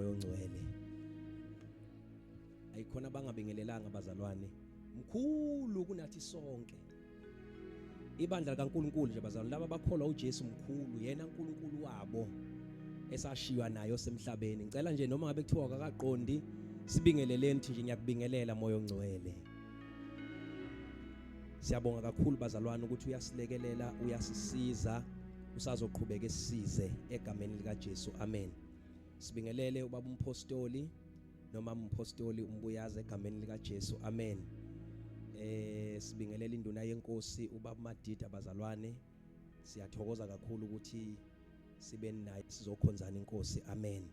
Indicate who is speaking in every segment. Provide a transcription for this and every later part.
Speaker 1: moya ongcwele. Ayikhona abangabingelelanga bazalwane, mkhulu kunathi sonke. Ibandla kaNkulunkulu nje bazalwane, laba bakholwa uJesu mkhulu, yena uNkulunkulu wabo esashiywa nayo semhlabeni. Ngicela nje noma ngabe kuthiwa akaqondi, sibingeleleni nje, ngiyakubingelela moya ongcwele. Siyabonga kakhulu bazalwane ukuthi uyasilekelela, uyasisiza, usazoqhubeka esisize egameni lika Jesu. Amen. Sibingelele ubaba umpostoli noma umpostoli umbuyaza egameni lika Jesu. Amen. Sibingelela induna yenkosi ubaba Madida bazalwane. Siyathokoza kakhulu ukuthi sibe naye sizokhonzana inkosi. Amen.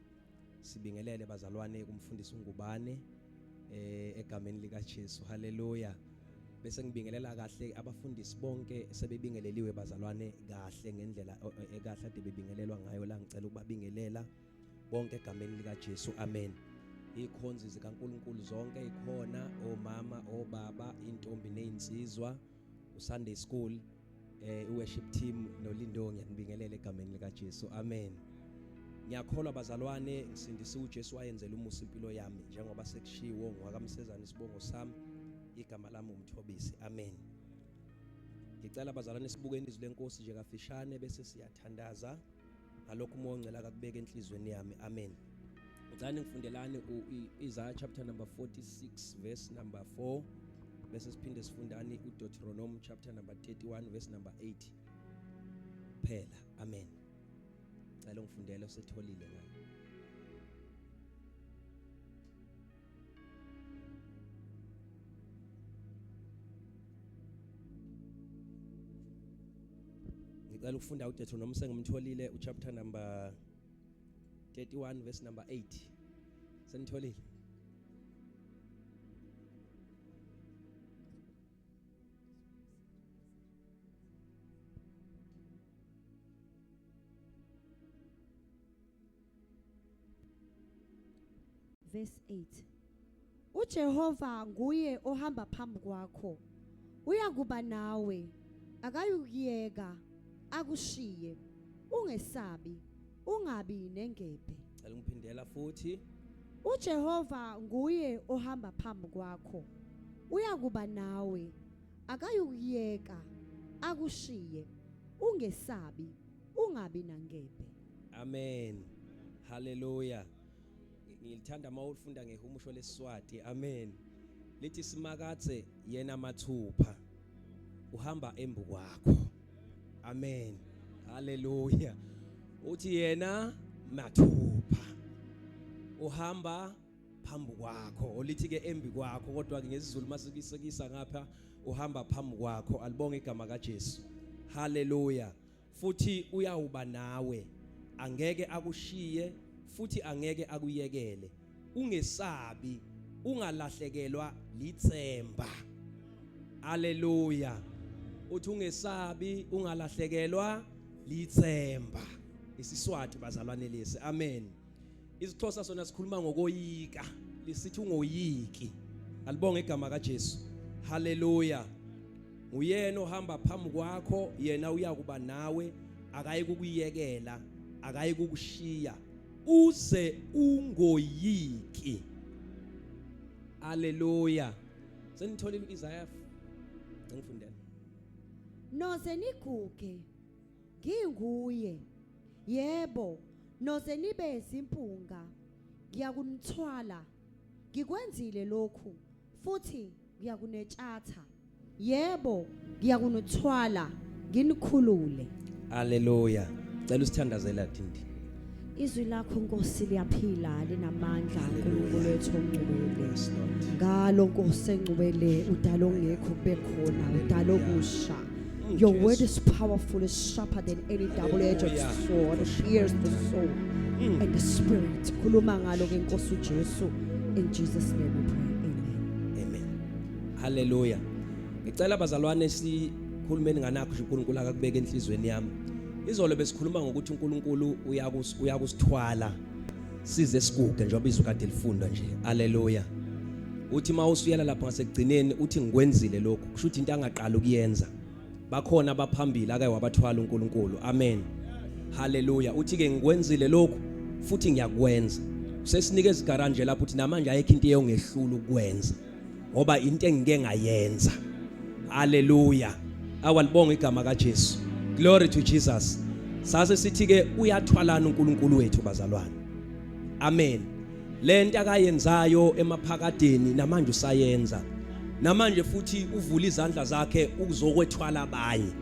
Speaker 1: Sibingelele bazalwane kumfundisi uNgubane egameni lika Jesu. Haleluya. Bese ngibingelela kahle abafundisi bonke sebebingeleliwe bazalwane kahle ngendlela ekahle ade bebingelelwa ngayo la. Ngicela ukubabingelela bonke egameni lika Jesu. Amen. Ikhonzi zikaNkulunkulu zonke ikhona, omama, obaba, intombi nezinsizwa, uSunday school, worship team noLindo, ngiyanibingelela egameni lika Jesu. Amen. Ngiyakholwa bazalwane ngisindise uJesu wayenzela umusa impilo yami njengoba sekushiwo ngwakamsezana isibongo sami, igama lami uMthobisi. Amen. Ngicela bazalwane sibukeni izwi lenkosi nje kafishane bese siyathandaza ngalokho umoya ongcwele akubeka enhlizweni yami. Amen. Ngicela ngifundelane Isaiah chapter number 46 verse number 4 bese siphinde sifundane uDeuteronomy chapter number 31 verse number 8 phela. Amen. Ngicela ngifundele osetholile ngayo. Ngicela ukufunda uDeuteronomy sengimtholile uchapter number 31 verse number 8. Senitholile?
Speaker 2: Verse 8. uJehova nguye ohamba phambi kwakho, uyakuba nawe, akayukuyeka akushiye, ungesabi, ungabi nengebhe.
Speaker 1: Ngicela ngiphindela futhi.
Speaker 2: uJehova nguye ohamba phambi kwakho, uyakuba nawe, akayukuyeka akushiye, ungesabi, ungabi nangebhe.
Speaker 1: Amen. Hallelujah. Ngilithanda mawufunda ngehumusho leSiswati. Amen. Lithi simakathe yena mathupha uhamba embu kwakho. Amen. Hallelujah. Uthi yena mathupha uhamba phambi kwakho, olithi ke embi kwakho, kodwa ke ngesizulu masikisekisa ngapha uhamba phambi kwakho. Alibonge igama kaJesu. Hallelujah. Futhi uyawuba nawe, angeke akushiye futhi angeke akuyekele, ungesabi, ungalahlekelwa lithemba. Hallelujah. Uthi ungesabi, ungalahlekelwa lithemba. IsiSwati bazalwane lesi. Amen. IsiXhosa sona sikhuluma ngokoyika, lisithi ungoyiki. Alibonge igama kaJesu. Hallelujah. Uyena ohamba phambi kwakho, yena uyakuba nawe, akayikukuyekela, akayikukushiya, uze ungoyiki. Hallelujah. Senitholile Isaiah ngifundela.
Speaker 2: Noze niguge, nginguye. Yebo, noze nibe izimpunga, ngiyakunithwala. Ngikwenzile lokhu, futhi ngiyakunetshatha. Yebo, ngiyakunithwala, nginikhulule.
Speaker 1: Hallelujah. Cela usithandazela Dindi.
Speaker 2: Izwi lakho Nkosi liyaphila, linamandla, uNkulunkulu wethu ongcwele. Ngalo Nkosi engcwele udala ongekho kube khona, udala okusha. Your word is powerful, is sharper than any double-edged sword, pierces the soul and the spirit. Khuluma ngalo ke Nkosi uJesu. In Jesus' name we pray. Amen.
Speaker 1: Amen. Hallelujah. Ngicela bazalwane sikhulumeni nganakho nje uNkulunkulu akakubeka enhlizweni yami. Izolo besikhuluma ngokuthi uNkulunkulu uyakusithwala size sikuke njengoba izwi kade lifunda nje. Hallelujah. Uthi mawusuyela lapha ngasekugcineni uthi ngikwenzile lokhu, kusho ukuthi into angaqala ukuyenza. Bakhona abaphambili ake wabathwala uNkulunkulu. Amen. Hallelujah. Uthi ke ngikwenzile lokhu futhi ngiyakwenza. sesinikeza igaranje lapho uthi namanje ayikho into eyongehlula ukwenza ngoba into engike ngayenza. Hallelujah. Awalibonga igama kaJesu. Glory to Jesus. Sase sithi ke uyathwalana uNkulunkulu wethu bazalwane. Amen. Lento akayenzayo emaphakadeni namanje usayenza. Namanje futhi uvula izandla zakhe ukuzokwethwala abanye.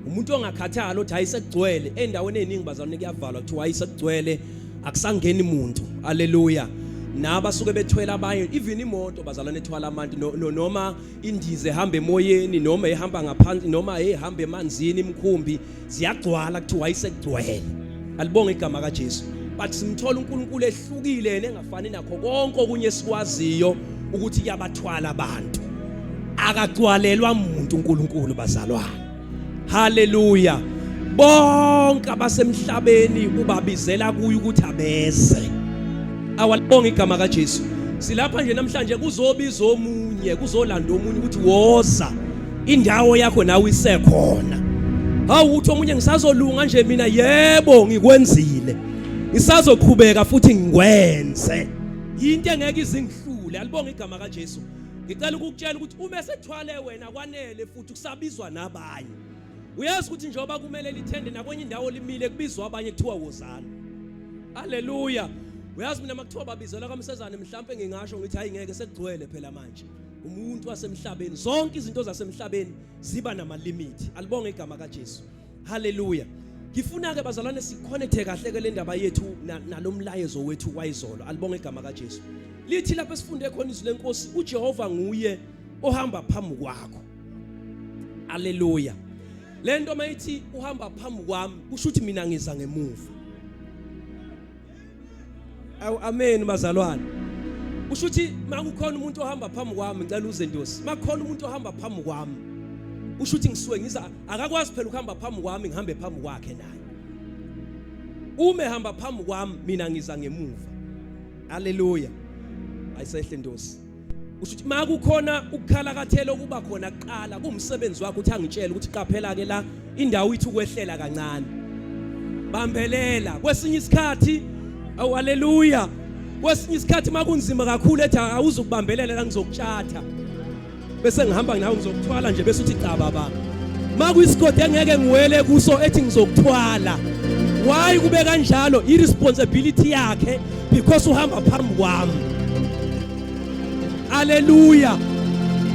Speaker 1: Umuntu ongakhathala uthi ayisekugcwele endaweni eziningi bazalwane kuyavalwa kuthiwa ayisekugcwele akusangeni umuntu. Hallelujah. Naba suke bethwela abanye even imoto bazalwane ethwala abantu noma indize ehamba emoyeni noma ehamba ngaphansi noma ehamba emanzini imkhumbi ziyagcwala kuthiwa ayisekugcwele. Alibonga igama kaJesu. But simthola uNkulunkulu ehlukile engafani nakho konke okunye esikwaziyo ukuthi kuyabathwala abantu. Akagcwalelwa umuntu uNkulunkulu bazalwane. Hallelujah. Bonke abasemhlabeni ubabizela kuye ukuthi abeze. Awalibonga igama kaJesu. Silapha nje namhlanje kuzobiza omunye kuzolanda omunye ukuthi woza indawo yakho nawe isekhona. Hawu uthi omunye ngisazolunga nje mina yebo ngikwenzile. Ngisazoqhubeka futhi ngikwenze. Into engeke izingihlule. Alibonga igama kaJesu. Ngicela ukukutshela ukuthi uma sethwale wena kwanele futhi kusabizwa nabanye. Uyazi ukuthi njengoba kumele lithende nakwenye indawo limile kubizwa abanye kuthiwa wozana. Hallelujah. Uyazi mina makuthiwa babizela kaMsezane mhlawumbe ngingasho ngithi hayi ngeke sekugcwele phela manje. Umuntu wasemhlabeni zonke izinto zasemhlabeni ziba namalimit. Alibonga igama kaJesu. Hallelujah. Ngifuna ke bazalwane siconnecte kahle ke le ndaba yethu nalomlayezo wethu wayizolo. Alibonga igama kaJesu. Lithi lapho sifunde khona izwi lenkosi uJehova nguye ohamba phambi kwakho. Hallelujah. Lento mayithi uhamba phambi kwami kusho ukuthi mina ngiza ngemuva. Amen bazalwane. Kusho ukuthi makukhona umuntu ohamba phambi kwami ngicela uze Ndosi. Makukhona umuntu ohamba phambi kwami kusho ukuthi ngisuke ngiza akakwazi phela ukuhamba phambi kwami ngihambe phambi kwakhe naye. Uma ehamba phambi kwami mina ngiza ngemuva. Hallelujah. Ayisehle Ndosi. Kusho ukuthi makukhona ukukhala kathelo kuba khona kuqala kumsebenzi wakho uthi angitshela ukuthi qaphela ke la indawo ithi ukwehlela kancane. Bambelela kwesinye isikhathi awu haleluya. Kwesinye isikhathi makunzima kakhulu ethi awuzukubambelela la ngizokuthatha. Bese ngihamba nawe ngizokuthwala nje bese uthi cha baba. Makuyisigodi engeke ngiwele kuso ethi ngizokuthwala. Why kube kanjalo? Irresponsibility yakhe because uhamba phambi kwami. Hallelujah.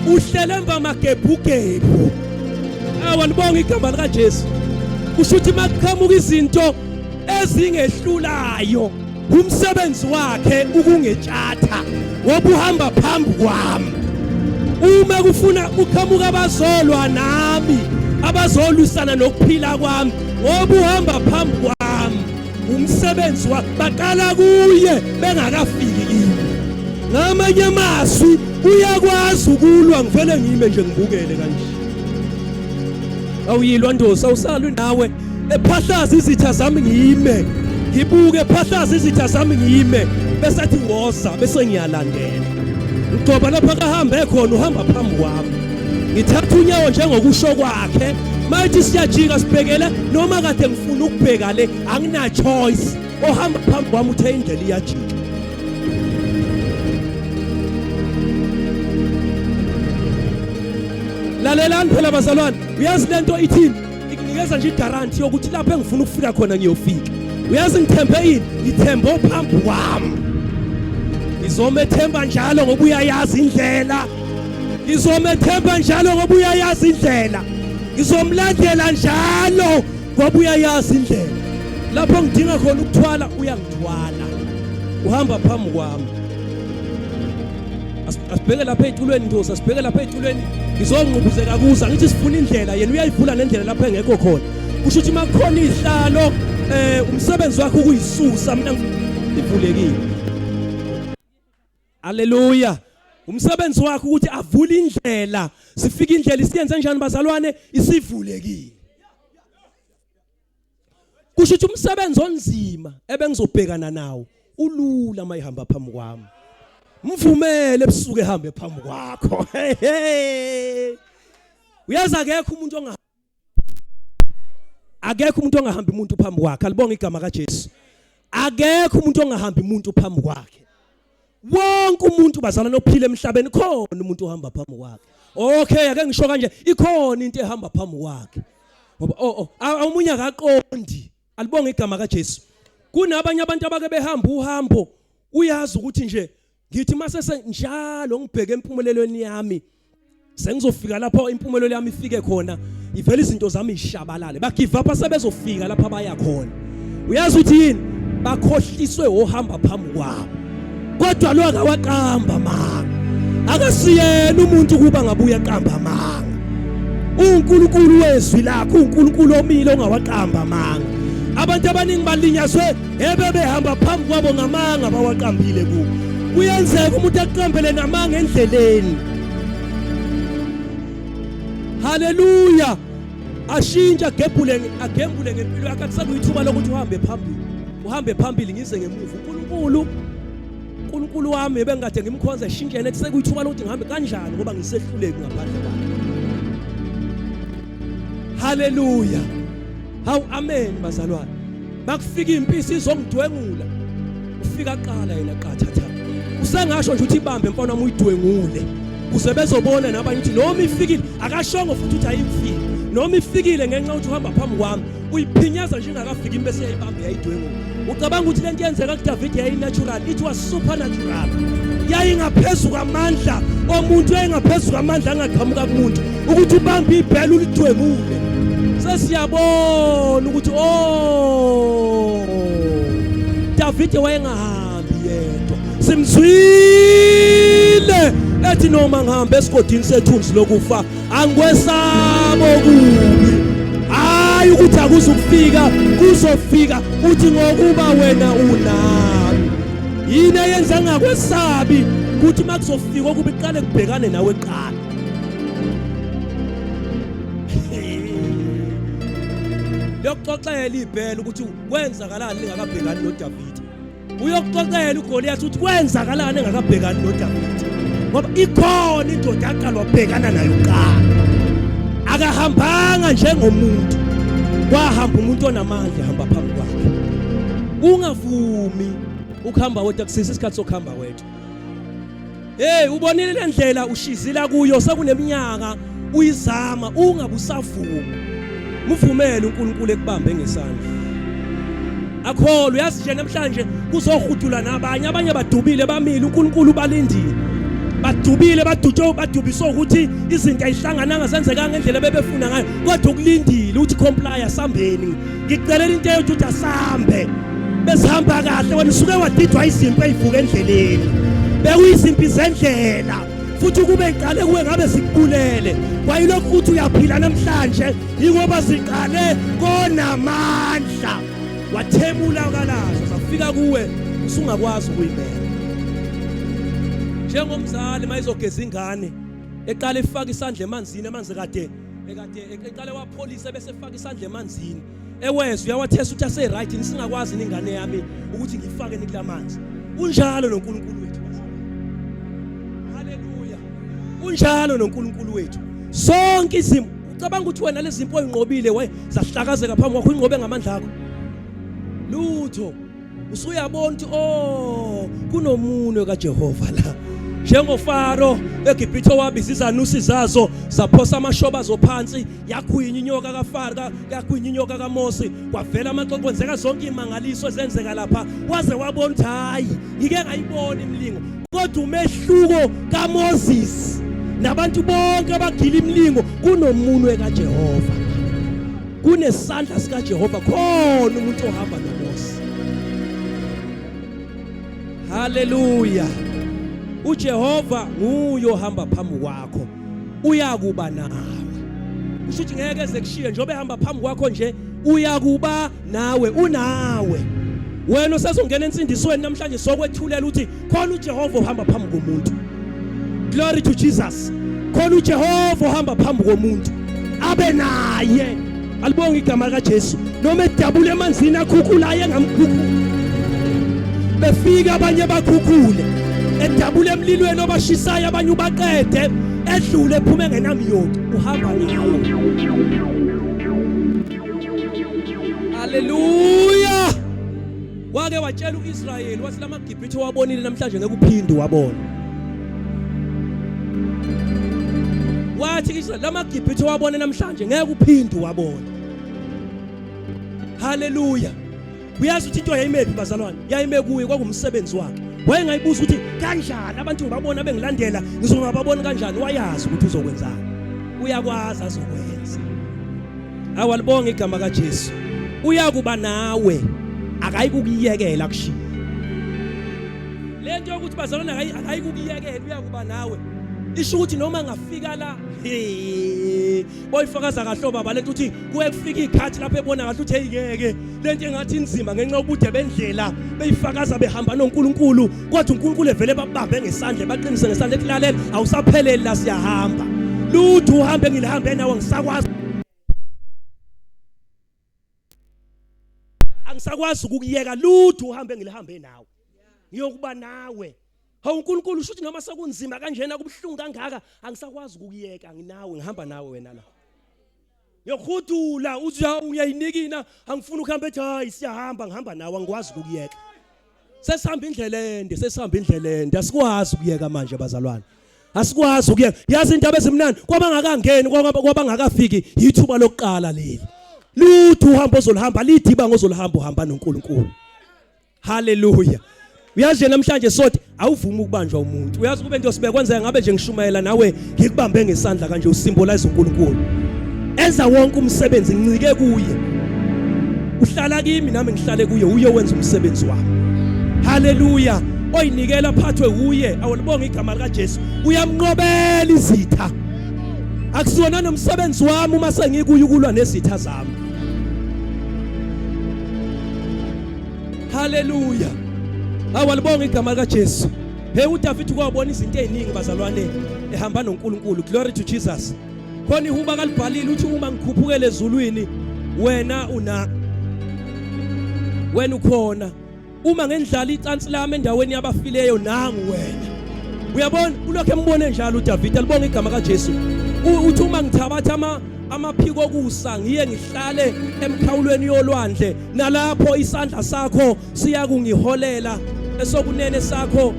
Speaker 1: Uhlelemba magebhugebhu. Awalibonga igama lika Jesu. Kusho ukuthi makuqhamuka izinto ezingehlulayo umsebenzi wakhe ukungetshatha ngoba uhamba phambi kwami. Uma kufuna uqhamuka abazolwa nami abazolwisana nokuphila kwami ngoba uhamba phambi kwami umsebenzi wakhe baqala kuye bengakafiki kimi. Ngamanye amazwi uyakwazi ukulwa ngivele ngime nje ngibukele kanje. Awuyilwa Ndosi awusalwi nawe ephahlaza izitha zami ngime. Ngibuke ephahlaza izitha zami ngime bese athi woza bese ngiyalandela. Ngoba lapha kahambe khona uhamba phambi kwami. Ngithatha unyawo njengokusho kwakhe. Mayithi siyajika sibhekele noma kade ngifuna ukubheka le angina choice. Ohamba phambi kwami uthe indlela iyajika. Lalelani phela bazalwane. Uyazi lento ithini? Nginikeza nje igaranti yokuthi lapho engifuna ukufika khona ngiyofika. Uyazi ngithembe yini? Ngithembe phambi kwami. Ngizomethemba njalo ngoba uyayazi indlela. Ngizomethemba njalo ngoba uyayazi indlela. Ngizomlandela njalo ngoba uyayazi indlela. Lapho ngidinga khona ukuthwala uyangithwala. Uhamba phambi kwami. Asibheke lapha ezitulweni Ndosi, asibheke lapha ezitulweni. Ngizongqubuzeka kuza ngithi sifuna indlela yena uyayivula nendlela lapha engekho khona. Kusho ukuthi makukhona ihlalo umsebenzi wakhe ukuyisusa mina ngivulekile. Hallelujah. Umsebenzi wakhe ukuthi avule indlela sifike indlela isiyenze njani bazalwane isivulekile. Kusho ukuthi umsebenzi onzima ebengizobhekana nawo ulula mayihamba phambi kwami. Mvumele ebusuku ehambe phambi kwakho. Uyazi akekho umuntu ongahamba umuntu phambi kwakhe. Alibonga igama kaJesu. akekho umuntu ongahambi umuntu phambi kwakhe. Wonke umuntu bazalwane ophila emhlabeni khona umuntu ohamba phambi kwakhe. Okay, ake ngisho kanje, ikhona into ehamba phambi kwakhe. Ngoba awumunye akaqondi. Alibonge igama kaJesu. Kunabanye abantu abake behamba uhambo, uyazi ukuthi nje ngithi mase njalo ngibheke empumelelweni yami. Sengizofika lapho impumelelo yami ifike khona, ivela izinto zami ishabalale. Ba give up sebezofika lapha baya khona. Uyazi ukuthi yini? Bakhohliswe ohamba phambi kwabo. Kodwa lo akawaqamba manga. Akasiyena umuntu kuba ngabuya qamba manga. uNkulunkulu wezwi lakho, uNkulunkulu omile ongawaqamba manga. Abantu abaningi balinyazwe ebebehamba phambi kwabo ngamanga bawaqambile kubo. Kuyenzeka umuntu aqambele namanga endleleni. Haleluya. Ashintsha agembule ngempilo yakhe, akusekuyithuba lokuthi uhambe phambili ngize ngemuva. uNkulunkulu wami ebengade ngimkhonza eshintshene kusekuyithuba lokuthi ngihambe kanjani ngoba ngisehluleki ngaphandle kwakhe. Haleluya. Hawu amen bazalwane. Bakufika impisi izongidwengula. Ufika qala yena qathatha. Usengasho nje uthi ibambe mfana wami uyidwengule. Kuze bezobona nabanye ukuthi noma ifikile akashongo futhi uthi ayimfiki. Noma ifikile ngenxa ukuthi uhamba phambi kwami uyiphinyaza nje ingakafiki impesi yayibambe yayidwengula. Ucabanga ukuthi lento yenzeka kuDavid yayi natural, it was supernatural. Yayingaphezulu kwamandla omuntu, yayingaphezulu kwamandla angaqhamuka kumuntu ukuthi ubambe ibhele ulidwengule. Sesiyabona ukuthi David wayengahambi yedwa. Simzwile ethi noma ngihamba esigodini sethunzi lokufa angikwesaba okubi. Hayi ukuthi akuzukufika, kuzofika uthi ngokuba wena unami. Yini eyenza ngakwesabi ukuthi makuzofika okubi qale kubhekane nawe qala. Uyokuxoxela ibhele ukuthi kwenzakalani lingakabhekani noDavid. Uyokuxoxela uGoliath ukuthi kwenzakalani engakabhekani noDavid. Ngoba ikhona indoda yaqala wabhekana nayo qala. Akahambanga njengomuntu. Kwahamba umuntu onamandla ehamba phambi kwakhe. Ungavumi ukuhamba wedwa kusisa isikhathi sokuhamba wedwa. Ubonile le ndlela ushizila kuyo sekuneminyaka uyizama ungabusavuma. Muvumele uNkulunkulu ekubambe ngesandla. Akholwa uyazi nje namhlanje kuzohudula nabanye, abanye badubile bamile uNkulunkulu balindile. Badubile badubiswa ukuthi izinto ayihlangananga zenzeka ngendlela bebefuna ngayo, kodwa ukulindile uthi comply sambeni. Ngikucelela into eyodwa ukuthi asambe. Besihamba kahle wena usuke wadidwa izimpi ezivuka endleleni. Bekuyizimpi zendlela. Futhi kube iqale kuwe ngabe sikubulele. Kwayilokhu ukuthi uyaphila namhlanje ingoba siqale konamandla. Wathemula kalazo safika kuwe usungakwazi ukuyimela. Njengomzali mayizogeza ingane eqale ifaka isandla emanzini, amanzi kade eqale wapholisa bese efaka isandla emanzini. Ewezwe uyawathesa ukuthi ase right nisingakwazi ingane yami ukuthi ngifake nikulamanzi. Unjalo noNkulunkulu wethu. Haleluya. Unjalo noNkulunkulu wethu. Sonke izimo ucabanga ukuthi wena lezi zinto oyinqobile we zahlakazeka phambi kwakho inqobe ngamandla akho. Lutho usuyabona ukuthi kunomunwe kaJehova la. NjengoFaro eGibhithe wabiza izanusi zazo zaphosa amashoba zophansi, yakhwinya inyoka kaFaro, yakhwinya inyoka kaMose, kwavela amaxoxo kwenzeka zonke imangaliso ezenzeka lapha. Waze wabona ukuthi hayi ngike ngayibona imlingo, kodwa umehluko kaMoses nabantu bonke abagila imlingo kunomunwe kaJehova. Kunesandla sikaJehova khona umuntu ohamba noMose. Haleluya. uJehova nguye ohamba phambi kwakho, uyakuba nawe. Kusho ukuthi ngeke eze kushiye njengoba ehamba phambi kwakho nje, uyakuba nawe, unawe. Wena usezongena ensindisweni namhlanje sokwethulela ukuthi khona uJehova ohamba phambi komuntu. Glory to Jesus. Khona uJehova ohamba phambi komuntu, abe naye. Alibonga igama kaJesu. Noma edabule emanzini akhukhulayo engamkhukhula, befika abanye bakhukhule, edabule emlilweni obashisayo abanye ubaqede, edlule ephume ngenamyoti, uhamba nawe. Haleluya. wake watshela uIsrayeli wathi lamaGibhithe wabonile namhlanje ngeke uphinde wabona. Wathi Israel lamaGibhithe wabone namhlanje ngeke uphinde wabona. Haleluya. Uyazi ukuthi into yayimephi bazalwane? Yayime kuye kwakumsebenzi wakhe. Wayengayibuza ukuthi kanjani abantu ngibabona bengilandela ngizongababona kanjani, wayazi ukuthi uzokwenzani. Uyakwazi azokwenza. Awalibonga igama kaJesu. Uyakuba nawe, akayikukuyekela kushiya. Lento yokuthi bazalwane akayikukuyekela, uyakuba nawe. Isho ukuthi noma ngafika la boyifakaza kahle baba lento uthi kuye kufika ikhathi lapho ebona kahle uthi ngeke lento engathi inzima ngenxa yobude bendlela beyifakaza behamba noNkulunkulu, kodwa uNkulunkulu evele babambe ngesandla baqinise ngesandla ekulaleli awusapheleli la siyahamba. Lutho uhambe ngilihambe nawe ngisakwazi. Angisakwazi ukukuyeka lutho uhambe ngilihambe nawe. Ngiyokuba nawe. Hawu uNkulunkulu usho ukuthi noma sekunzima kanjena kubhlungu kangaka angisakwazi ukuyeka nginawe ngihamba nawe wena la. Yokhudula uthi uyayinikina angifuni ukuhamba ethi hayi siyahamba ngihamba nawe angikwazi ukuyeka. Sesihamba indlela ende, sesihamba indlela ende, asikwazi ukuyeka manje bazalwane. Asikwazi ukuyeka. Yazi indaba ezimnandi kwabangakangeni kwabangakafiki yithuba lokuqala leli. Lutho uhambo ozolihamba lidiba ngozolihamba uhamba noNkulunkulu. Haleluya. Uyazi namhlanje sothi awuvumi ukubanjwa umuntu. Uyazi kube into sibekwenzeka ngabe nje ngishumayela nawe ngikubambe ngesandla kanje usymbolize uNkulunkulu. Enza wonke umsebenzi ngincike kuye. Uhlala kimi nami ngihlale kuye, uye wenza umsebenzi wami. Haleluya. Oyinikela phathwe kuye. Awulibonga igama lika Jesu. Uyamnqobela izitha. Akusona nomsebenzi wami uma sengikuye ukulwa nezitha zami. Haleluya. Awalibonga igama lika Jesu. Hey uDavid kwabona izinto eziningi bazalwane ehamba noNkulunkulu. Glory to Jesus. Khona ihuba kalibhalile uthi uma ngikhuphukele ezulwini wena ukhona. Uma ngendlala icansi lami endaweni yabafileyo nangu wena. Uyabona ulokho embone njalo uDavid. Alibonga igama kaJesu. Uthi uma ngithabatha amaphiko okusa ngiye ngihlale emkhawulweni yolwandle nalapho isandla sakho siya kungiholela esokunene sakho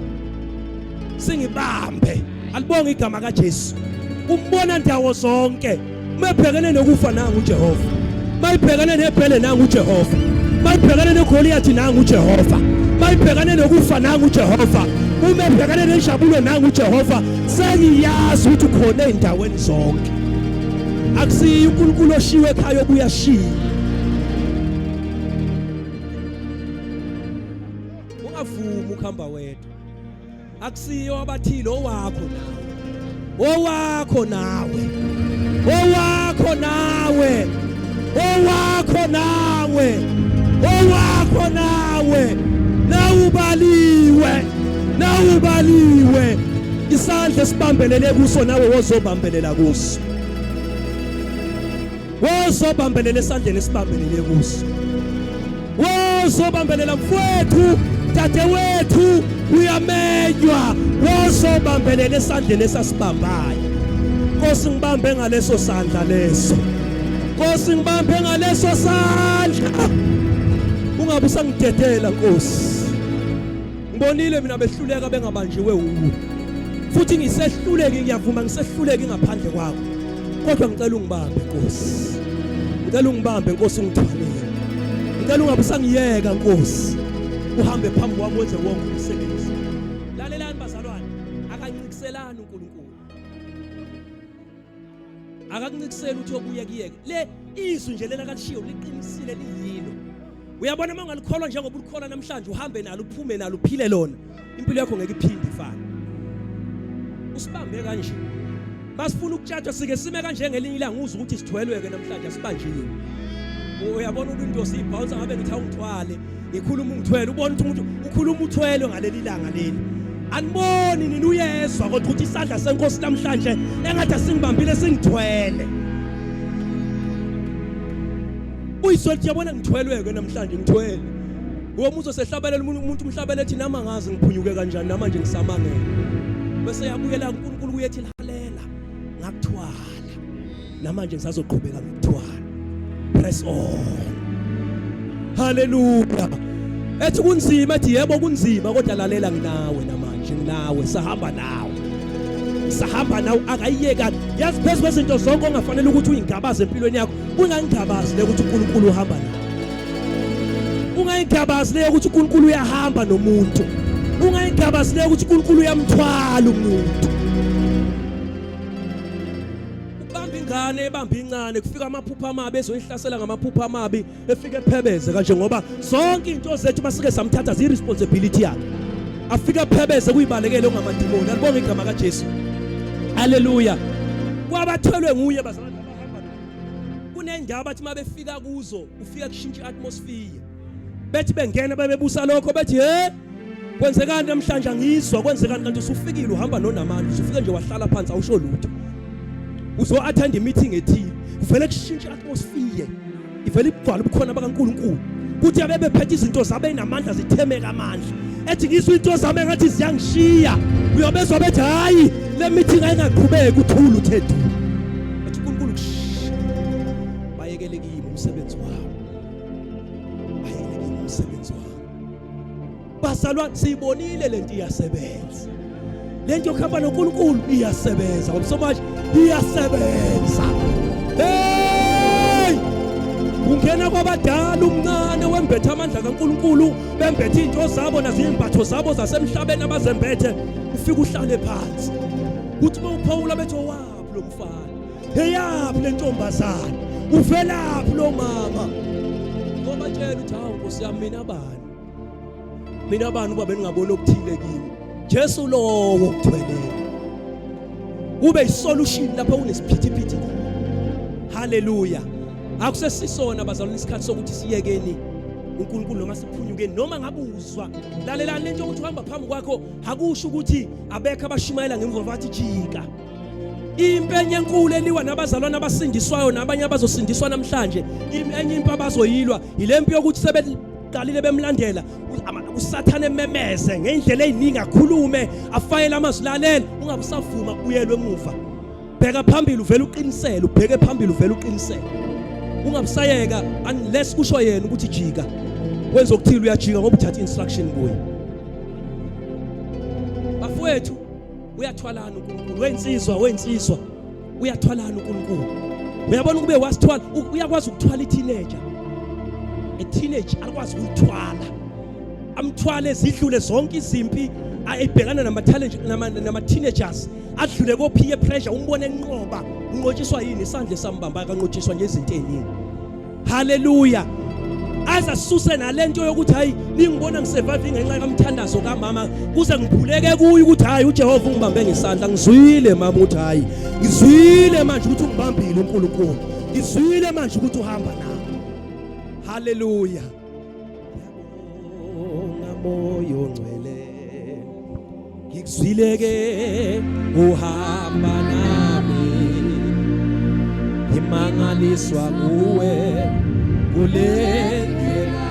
Speaker 1: singibambe. Alibonga igama kaJesu. Umbona ndawo zonke. Mebhekene nokufa nangu uJehova. Mayibhekene nebhele nangu uJehova. Mayibhekene neGoliath nangu uJehova. Mayibhekene nokufa nangu uJehova. Umebhekene nenjabulo nangu uJehova. Sengiyazi ukuthi ukhona endaweni zonke. Akusiyo uNkulunkulu oshiwe ekhaya obuyashiya. Ungavumi ukuhamba wedwa. Akusiyo abathile owakho nawe. Owakho nawe. Owakho nawe. Owakho nawe. Owakho nawe. Nawubaliwe. Nawubaliwe. Isandla esibambelele kuso nawe wozobambelela kuso. Wozobambelela esandleni esibambelele kuso. Wozobambelela mfowethu, dadewethu uyamenywa. Wozobambelela esandleni esasibambayo. Nkosi ngibambe ngaleso sandla leso. Nkosi ngibambe ngaleso sandla. Ungabe usangidedela Nkosi. Ngibonile mina behluleka bengabanjiwe uwe. Futhi ngisehluleki ngiyavuma ngisehluleki ngaphandle kwakho. Kodwa ngicela ungibambe Nkosi. Ngicela ungibambe Nkosi ungithwalele. Ngicela ungabe usangiyeka Nkosi. Uhambe phambi kwami wenze wonke umsebenzi. Lalelani bazalwane, akancikselani uNkulunkulu. Akakuncikisela uthi okuyekiyeke. Le izwi nje lena kaTshiwo liqinisile liyilo. Uyabona uma ungalikholwa njengoba ulikholwa namhlanje uhambe nalo uphume nalo uphile lona. Impilo yakho ngeke iphinde ifane. Usibambe kanje. Basifuna ukutshata sike sime kanje ngelinye ilanga uzwe ukuthi sithwelweke namhlanje asibanjiwe. Uyabona ukuthi into siyibhawuza ngabe ngithi awungithwale, ngikhuluma ungithwele, ubona ukuthi umuntu ukhuluma uthwele ngaleli langa leli. Aniboni nini uyezwa kodwa ukuthi isandla seNkosi namhlanje engathi asingibambile singithwele. Uyisolithi yabona ngithwelweke namhlanje ngithwele. Woma uzosehlabelela umuntu umhlabele ethi nama ngazi ngiphunyuke kanjani namanje ngisamangele. Bese yabuyela uNkulunkulu kuyethi lalela ngakuthwala. Namanje ngisazoqhubeka ngikuthwala. Press on. Hallelujah. ethi kunzima, ethi yebo kunzima, kodwa lalela nginawe namanje, nginawe, sahamba nawe. Sahamba nawe, akayiyeka. Yazi phezu kwezinto zonke ongafanele ukuthi uyingabaze empilweni yakho, ungayigabazi le ukuthi uNkulunkulu uhamba nawe. Ungayigabazi le ukuthi uNkulunkulu uyahamba nomuntu. Ungayigabazi le ukuthi uNkulunkulu uyamthwala umuntu. Ebamba incane kufika amaphupho amabi ezoyihlasela ngamaphupho amabi efike ephebeze kanje ngoba zonke into zethu basike samthatha zi responsibility yakhe afika ephebeze kuyibalekele ongamadimoni. Alibonge igama kaJesu, haleluya. Kwabathwelwe nguye bazalwane abahamba naye, kunendaba bathi mabefika kuzo ufika kushintsha iatmosphere, bethi bengena bebebusa lokho bethi kwenzekani namhlanje ngizwa kwenzekani, kanti usufikile uhamba nonamandla, usufike nje wahlala phansi awusho lutho. Uzo attend meeting ethile uvele kushintsha atmosphere, ivele igcwala ubukhona bakaNkulunkulu kuthi abebe phethe izinto zabe namandla zithemeka amandla, ethi ngizwe into zami ngathi ziyangishiya, uyobezwa bethi hayi le meeting ayingaqhubeki, uthula uthethu, ethi uNkulunkulu bayekele kimi umsebenzi wabo, bayekele kimi umsebenzi wabo. Bazalwane, siyibonile lento iyasebenza, lento yokuhamba noNkulunkulu iyasebenza, ngoba so much iyasebenza. Hey, ungena kwabadala umncane wembethe amandla kaNkulunkulu, bembethe into zabo nazimbatho zabo zasemhlabeni abazembethe, ufika uhlale phansi uthi mawuphawula bethi owaphi lo mfana, eyaphi le ntombazana, uvelaphi lo mama, ngoba tshela uthi hawu Nkosi yami, mina bani uba beningabona okuthile kimi, Jesu lowo okuthweleyo ube isolution lapho unesiphithiphithi. Haleluya. Akusesisona bazalwane isikhathi sokuthi siyekeni uNkulunkulu noma siphunyukeni noma ngabuzwa. Lalelani lento ukuthi uhamba phambi kwakho akusho ukuthi abekho abashumayela ngemva bathi jika. Impenye enkulu eliwa nabazalwane abasindiswayo nabanye abazosindiswa namhlanje, enye impi abazoyilwa ilempi yokuthi sebeqalile bemlandela uSathane ememeze ngendlela eziningi, akhulume afayela amazwi, lalela ungabusavuma uyelwe emuva, bheka phambili uvela uqinisele, ubheke phambili uvela uqinisele, ungabusayeka unless kusho yena ukuthi jika, wenza okuthile uyajika ngoba uthatha instruction kuye. Bafowethu, uyathwalana uNkulunkulu, wensizwa uyathwalana uNkulunkulu. Uyabona kube wasithwala, uyakwazi ukuthwala iteenager, teenage akwazi ukuthwala, amthwale zidlule zonke izimpi ayibhekana nama teenagers, adlule ko peer pressure, umbone enqoba, unqotshiswa yini isandla esambamba, akanqotshiswa nje izinto eziningi. Haleluya. Azasuse nalento yokuthi hayi ningibona ngisurvive ngenxa kamthandazo kaMama, kuze ngiphuleke kuye ukuthi hayi uJehova ungibambe ngesandla. Ngizwile mama uthi hayi, ngizwile manje ukuthi ungibambile uNkulunkulu, ngizwile manje ukuthi uhamba nami. Haleluya. Moyo ngcwele ngikuzwileke uhamba nami, imangaliswa kuwe kule ndlela,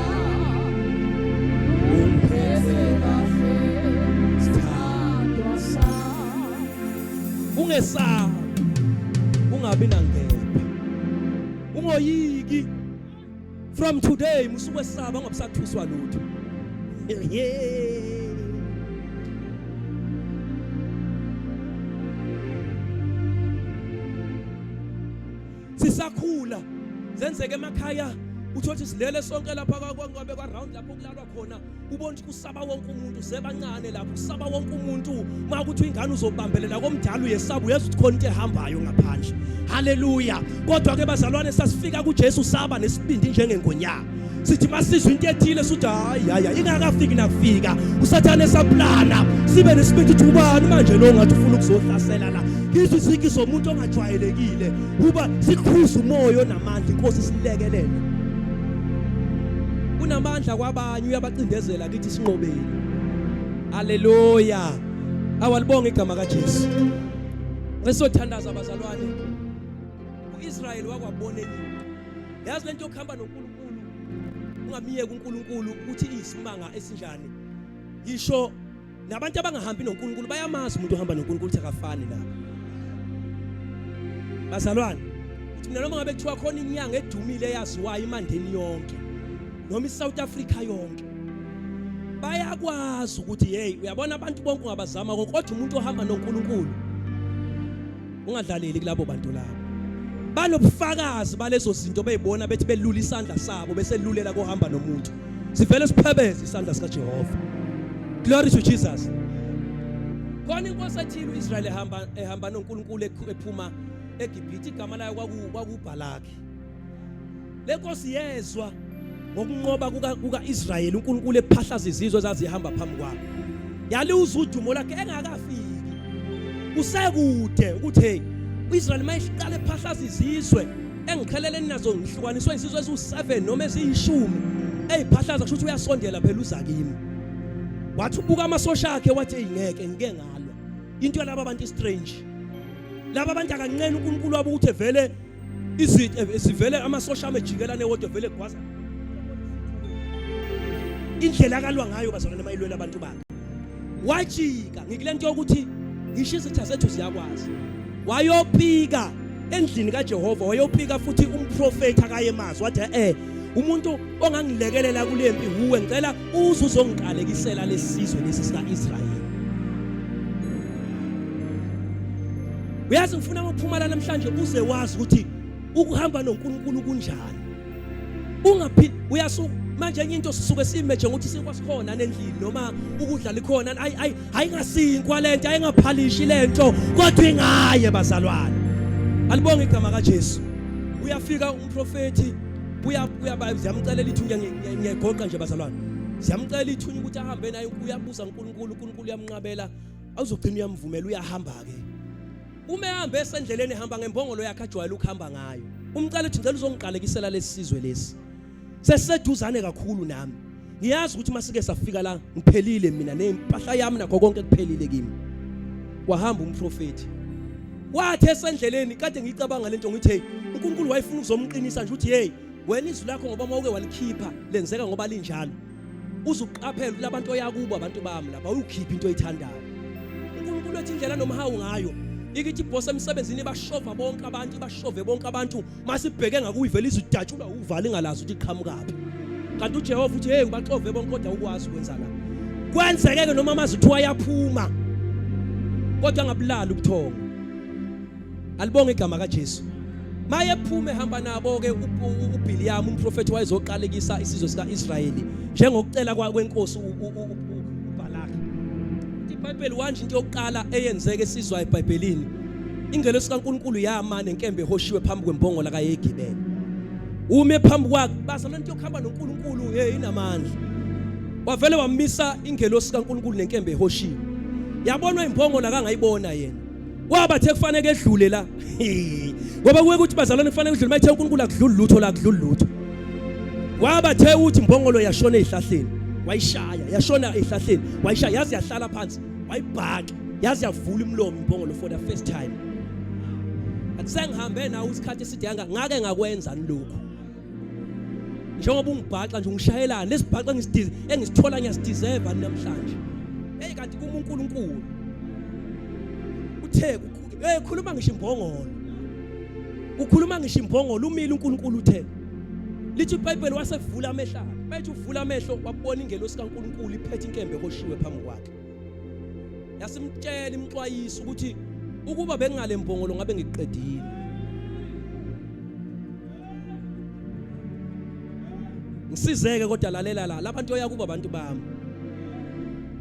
Speaker 1: umphethe kahle sithandwa sami. Ungesabi, ungabi nangephe, ungoyiki. From today musuku esaba ungabusathuswa lutho. Sisakhula zenzeke emakhaya, uthothi silele sonke lapha kwabe kwa round lapho kulalwa khona, ubona ukuthi kusaba wonke umuntu, sebancane lapho kusaba wonke umuntu. Makuthi ingane uzobambelela komdala uyesaba, uyazi ukuthi khona into ehambayo ngaphandle. Haleluya. Kodwa ke bazalwane, sasifika kuJesu saba nesibindi njengengonyama, sithi masizwe into ethile suthi hayi ingakafiki nakufika uSathane esaplana sibe nesibindi ukuthi ubani manje lo ngathi ufuna ukuzohlasela la. Ngizwe isiki somuntu ongajwayelekile uba sikhuza umoya onamandla, inkosi silekelele. Unamandla kwabanye, uyabacindezela kithi sinqobeni. Haleluya. Awalibonga igama kaJesu. Ngesothandaza abazalwane, uIsrayeli wakwabona enye. Yazi lento yokuhamba noNkulunkulu, ungamiyeka uNkulunkulu uthi isimanga esinjani. Yisho nabantu abangahambi noNkulunkulu bayamazi umuntu ohamba noNkulunkulu ukuthi akafani nabo. Bazalwane, uthi mina noma ngabe kuthiwa khona inyanga edumile eyaziwayo imandeni yonke noma iSouth Africa yonke, bayakwazi ukuthi hey uyabona abantu bonke ungabazama konke kodwa umuntu ohamba noNkulunkulu ungadlaleli kulabo bantu labo banobufakazi balezo zinto beyibona bethi belula isandla sabo beselulela kohamba nomuntu sivele siphebeze isandla sikaJehova. Glory to Jesus. Khona inkosi ethile uIsrael ehamba noNkulunkulu ephuma eGibhithe igama layo kwakuBhalaki. Le nkosi yezwa ngokunqoba kukaIsrael uNkulunkulu ephahlaza izizwe ezazihamba phambi kwabo. Yaliuza udumo lakhe engakafiki. Kusekude ukuthi hey uIsrael mayiqala ephahlaza izizwe engikheleleni nazo ngihlukaniswe izizwe ezu7 noma eziyishumi eyiphahlaza kusho ukuthi uyasondela phela uza kimi. Wathi ubuka amasosha akhe wathi ngeke ngike ngalwa. Into yalabo abantu strange. Laba abantu akanqena uNkulunkulu wabo ukuthi vele izithe sivele amasosha amejikelane wodwa vele gwaza. Indlela akalwa ngayo bazalwane mayilwela abantu bakhe. Wajika ngikilento yokuthi ngisho izitha zethu ziyakwazi. Wayophika endlini kaJehova wayophika futhi umprofeti akayemazi wathi umuntu ongangilekelela kulempi huwe ngicela uzongiqalekisela lesizwe lesi sikaIsrayeli. Uyazi ngifuna ukuphumala namhlanje uze wazi ukuthi ukuhamba noNkulunkulu kunjani. Ungaphi uyasu manje enye into sisuke simeje ukuthi sikwasikhona endlini noma ukudla likhona ayingasinkwa lento ayingaphalishi lento kodwa ingaye bazalwane. Alibonga igama kaJesu. Uyafika umprofeti uyamcelela ithunya ngiyagoqa nje bazalwane. Siyamcelela ithunya ukuthi ahambe naye uyabuza uNkulunkulu uyamnqabela awuzogcina uyamvumela uyahamba ke. Uma ehamba esendleleni ehamba ngembongolo yakhe ajwayele ukuhamba ngayo. Umcela uthi ngicela uzongiqalekisela lesizwe lesi. Seseduzane kakhulu nami. Ngiyazi ukuthi masike safika la ngiphelile mina nempahla yami nakho konke kuphelile kimi. Wahamba umprofeti. Wathi esendleleni kade ngicabanga lento ngithi hey uNkulunkulu wayefuna ukuzomqinisa nje uthi hey wena izwi lakho ngoba mawuke walikhipha lenzeka ngoba linjalo. Uzuqaphela labantu oyakubo abantu bami lapha ukhipha into oyithandayo. uNkulunkulu ethi indlela noma hawu ngayo ikithi boss emsebenzini bashova bonke abantu bashove bonke abantu masibheke ngakuyivela izidatshula uvala ingalazi ukuthi iqhamukaphi. Kanti uJehova uthi hey ngibaxove bonke kodwa ukwazi ukwenza la. Kwenzeke noma amazithiwa ayaphuma kodwa ngabulala ubuthongo. Alibonga igama kaJesu. Maye phume ehamba nabo ke uBhiliyamu umprofeti wayezoqalekisa isizwe sikaIsrayeli njengokucela kwenkosi uBhalaki. iBhayibheli wanje into yokuqala eyenzeke esizwa eBhayibhelini ingelosi kaNkulunkulu yama nenkembe ehoshiwe phambi kwembongola kaYegibele. Ume phambi kwakhe bazalwane into yokuhamba noNkulunkulu hey inamandla. Wavele wamisa ingelosi kaNkulunkulu nenkembe ehoshiwe. Yabonwa imbongola kangayibona yena. Wabathe kufanele edlule la. Ngoba kuye ukuthi bazalwane kufanele udlule mayithe uNkulunkulu akudluli lutho la akudluli lutho. Wabathe uthi imbongolo yashona ezihlahleni. Wayishaya yashona ezihlahleni. Wayishaya yazi yahlala phansi. Wayibhaka yazi yavula imlomo imbongolo for the first time. Atsengihambe nawe isikhathi eside ngake ngakwenza lokho. Njengoba ungibhaxa nje ungishayelana lesibhaxa engisithola ngiyasideserve namhlanje. Hey kanti kuma uNkulunkulu uthe khuluma ngisho imbongolo. Ukhuluma ngisho imbongolo umile uNkulunkulu uthe. Lithi iBhayibheli wasevula amehlo. Bathi uvula amehlo wabona ingelosi kaNkulunkulu iphethe inkembe ehoshiwe phambi kwakhe. Yasimtshela imxwayiso ukuthi ukuba bengale mbongolo ngabe ngiqedile. Ngisizeke kodwa lalela la labantu oyakuba abantu bami.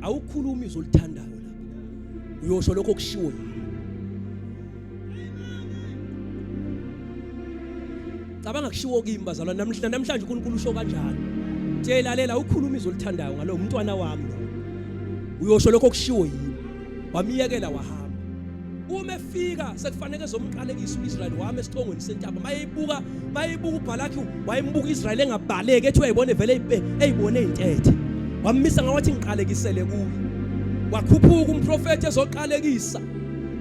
Speaker 1: Awukhulumi izolithandayo lapha. Uyosho lokho kushiwo yini? Cabanga kushiwo kimi bazalwane namhlanje uNkulunkulu usho kanjani. Tshelalela ukhuluma izolithandayo ngalo umntwana wami lo. Uyosho lokho kushiwo yini? Wamiyekela wahamba. Uma efika sekufanele ezomqalekisa uIsrael wami esiqongweni sentaba. Mayibuka uBhalaki wayembuka uIsrael engabaleki ethi uyayibona vele eyibone izintethe. Wamisa ngawathi ngiqalekisele kuye. Wakhuphuka umprofeti ezoqalekisa.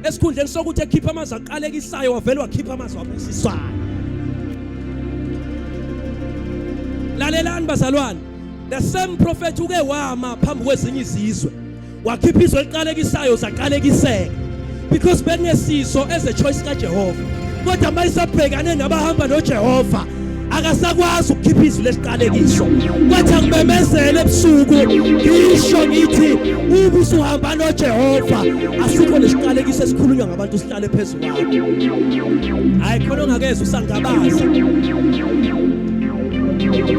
Speaker 1: Esikhundleni sokuthi ekhipha amazwi aqalekisayo wavele wakhipha amazwi abusiswayo. Lalelani bazalwane. The same prophet uke wama phambi kwezinye izizwe. Wakhipha izwi eliqalekisayo zaqalekiseka. Because benesiso as a choice kaJehova. Kodwa mayisabhekane nabahamba noJehova akasakwazi ukukhipha izwi lesiqalekiso kwathi akubemezele ebusuku ngisho ngithi uba usuhamba noJehova asikho lesiqalekiso esikhulunywa ngabantu sihlale phezulu kwakho hayi khona ongakeze usangabaza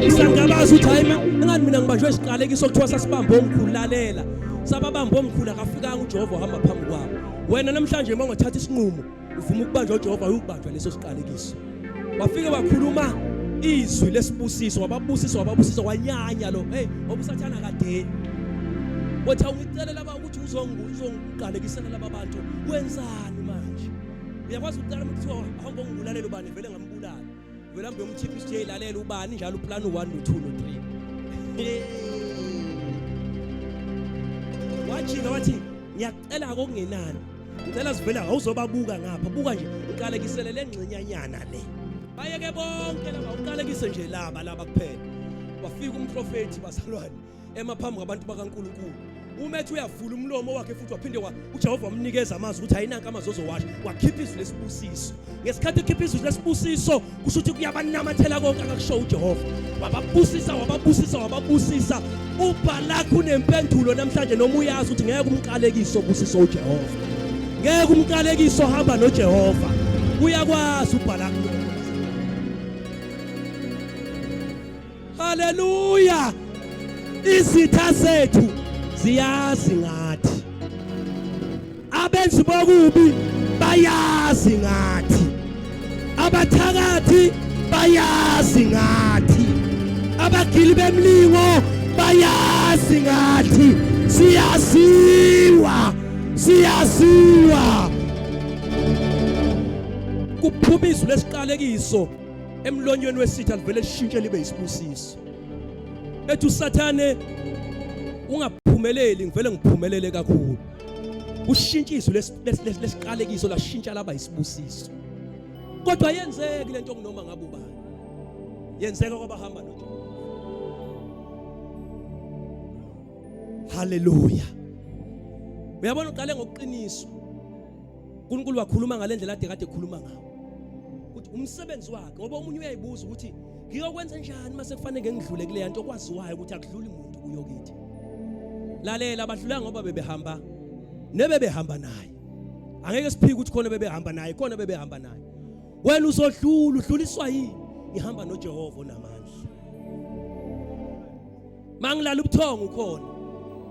Speaker 1: usangabaza uthi hayi ngani mina ngibanjwe isiqalekiso kuthiwa sasibambe omkhulu lalela sababambe omkhulu akafikanga uJehova uhamba phambi kwabo wena namhlanje uma ungathatha isinqumo uvuma ukubanjwa uJehova uyukubanjwa leso siqalekiso wafike wakhuluma izwi lesibusiso wababusisa wanyanya lo hey obusathana kadeni wathi awungicelela aba ukuthi uzongiqalekisela laba bantu wenzani manje uyakwazi ukucala ukuthi hamba ungibulalela ubani vele ngambulala vele hambe umthiphi isithe ilalela ubani njalo uplan 1 no 2 no 3 wajika wathi ngiyacela kokungenani ngicela sivela awuzobabuka ngapha buka nje uqalekisele lengcinyanyana le bayeke bonke laba uqalekise nje laba kuphela wafika umprofeti bazalwane emaphambi kwabantu bakaNkuluNkulu umethi uyavula umlomo wakhe futhi waphinde uJehova wamnikeza amazwi ukuthi ayinanka amazwi ozowasha wakhipha izwi lesibusiso ngesikhathi ekhipha izwi lesibusiso kusho ukuthi kuyabanamathela konke akakusho uJehova wababusisa uBhalaki unempendulo namhlanje noma uyazi ukuthi ngeke umqalekiso busiso uJehova ngeke umqalekiso hamba noJehova uyakwazi uBhalaki haleluya izitha zethu ziyazi ngathi abenzi bokubi bayazi ngathi abathakathi bayazi ngathi abagili bemlingo bayazi ngathi siyaziwa kuphuma izwi lesiqalekiso emlonyweni wesitha livele lishintshe libe isibusiso ethi usathane ungaphumeleli ngivele ngiphumelele kakhulu ushintsha izwi lesiqalekiso lashintsha laba isibusiso kodwa yenzeke lento kunoma ngabe ubani yenzeka kwabahamba noJehova haleluya uyabona uqale ngokuqiniswa uNkulunkulu wakhuluma ngalendlela ade ekhuluma ngawo uthi umsebenzi wakhe ngoba umunye uyayibuza ukuthi ngiyokwenza njani mase kufanele ngidlule kule yanto okwaziwayo ukuthi akudluli umuntu kuyo kithi lalela abadlula ngoba bebehamba nebebehamba naye angeke siphike ukuthi khona bebehamba naye wena uzodlula udluliswa yini ihamba noJehova onamandla mangilala ubuthongo ukhona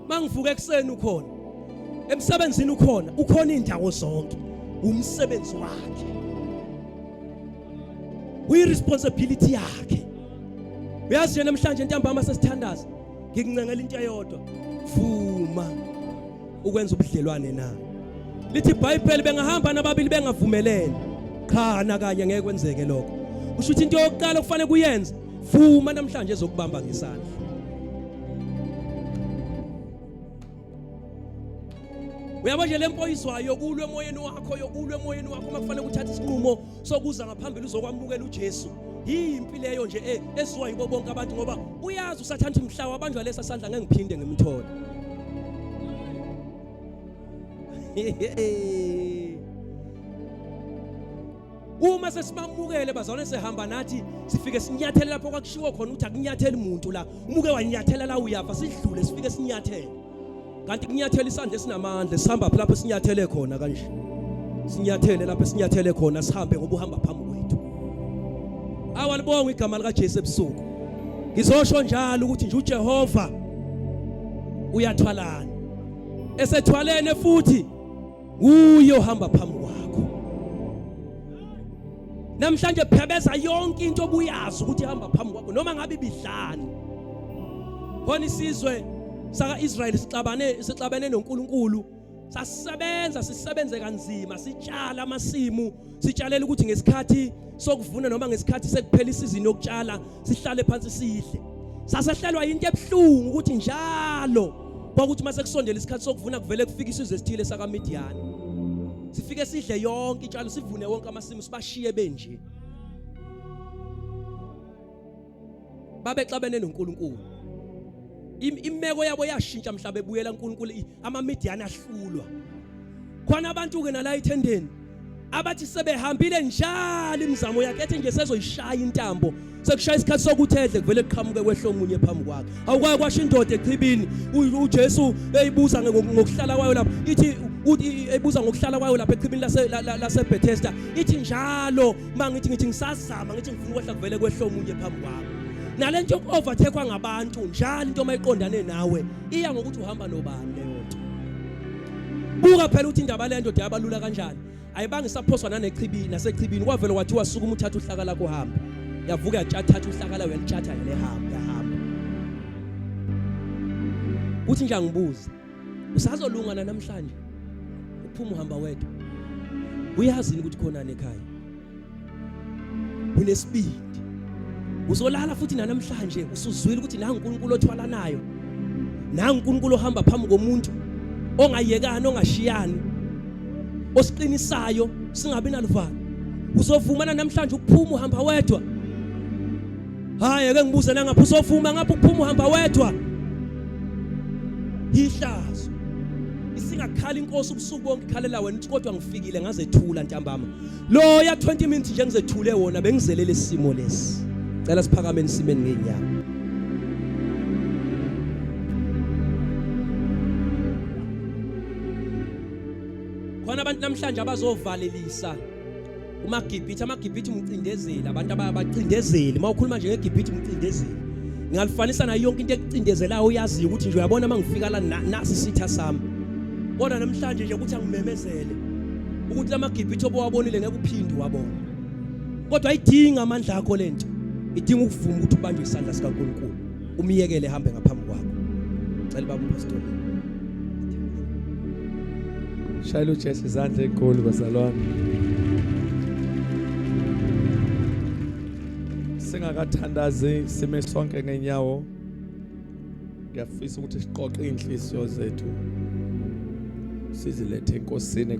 Speaker 1: mangivuka ekseni ukhona emsebenzini ukhona indawo zonke umsebenzi wakhe uyiresponsibility yakhe uyazi yena namhlanje ntambama sesithandaza ngikuncengela into eyodwa vuma ukwenza ubudlelwane naye lithi iBhayibheli bengahamba nababili bengavumelene khana kanye ngeke kwenzeke lokho kusho ukuthi into yokuqala kufanele kuyenze vuma namhlanje ezokubamba ngesandla uyabona nje lempoyizwayo yokulwe emoyeni wakho makufanele uthathe isinqumo sokuza ngaphambili uzokwamukela uJesu yimpi leyo nje eziwa yibo bonke abantu ngoba uyazi usathanda umhla wabanjwa lesa sandla ngeke ngiphinde ngimthole uma sesibamukele bazalwane sehamba nathi sifike sinyathele lapho kwakushiwo khona ukuthi akunyatheli umuntu la umuke wanyathela la uyafa sidlule sifike sinyathele kanti kunyathela isandla esinamandla sihamba lapho sinyathele khona kanje sinyathele lapho sinyathele khona sihambe ngoba uhamba phambi kwethu awalibonga igama lika Jesu ebusuku ngizosho njalo ukuthi nje uJehova uyathwalana esethwalene futhi uye ohamba phambi kwakho namhlanje phebeza yonke into obuyazi ukuthi ihamba phambi kwakho noma ngabe ibidlani khona isizwe saka Israel sixabane noNkulunkulu sisebenze kanzima sitshala amasimu sitshalela ukuthi ngesikhathi sokuvuna noma ngesikhathi sekuphela isizini yokutshala sihlale phansi sidle sasehlelwa into ebhlungu ukuthi njalo kwakuthi mase kusondela isikhathi sokuvuna kuvele kufika isizwe esithile saka Midian sifike sidle yonke itshalo sivune wonke amasimu sibashiye benje babexabene noNkulunkulu imeko yabo yashintsha mhlaba ebuyela uNkulunkulu amaMidian ahlulwa khona abantu ke nala ethendeni abathi sebehambile njalo imizamo yakhe ethi nje sezoyishaya intambo sekushaya isikhathi sokuthi edle kuvele kuqhamuke kwehle omunye phambi kwakhe awukwazi kwasho indoda echibini uJesu eyibuza ngokuhlala kwayo lapha ithi eyibuza ngokuhlala kwayo lapha echibini laseBethesda ithi njalo mangithi ngisazama ngithi ngifuna ukwehla kuvele kwehle omunye phambi kwakhe nalento overtakewa ngabantu njalo into mayiqondane nawe iya ngokuthi uhamba nobani leyo nto buka phela uthi indaba le ndoda yabalula kanjani ayibange saphoswa nanechibini nasechibini kwavela kwathi wasuka umthatha uhlaka lakho hamba yavuka yathatha uhlaka layo yalithatha yahamba uthi nje angibuza usazolungana namhlanje uphuma uhamba wedwa uyazini ukuthi khona nekhaya unesibindi uzolala futhi namhlanje usuzwile ukuthi nangu uNkulunkulu othwala nayo nangu uNkulunkulu ohamba phambi komuntu ongayekani ongashiyani osiqinisayo singabi naluvalo uzovumana namhlanje ukuphuma uhamba wedwa hayi ake ngibuze nangapha uzovuma ngapha ukuphuma uhamba wedwa ihlazo isingakhala inkosi ubusuku bonke ikhalela wena uthi kodwa ngifikile ngazethula ntambama lo ya 20 minutes nje ngizethule wona bengizelele isimo lesi cela siphakameni simeni ngenyama khona abantu namhlanje abazovalelisa amagibhithi umcindezeli abantu abacindezeli mawukhuluma nje ngegibhithi umcindezeli ngalifanisa nayo yonke into ekucindezelayo uyazi ukuthi nje uyabona mangifika la nasi sitha sami kodwa namhlanje nje ukuthi angimemezele ukuthi lamagibhithi obowabonile ngeke uphinde wabona kodwa ayidinga amandla akho lento idinga ukuvuma ukuthi ubambe isandla sikaNkulunkulu umiyekele ehambe ngaphambi kwakho cela baba umpostoli
Speaker 3: shayela uJesu izandla enkulu bazalwane singakathandazi sime sonke ngenyawo ngiyafisa ukuthi siqoqe inhliziyo zethu sizilethe enkosini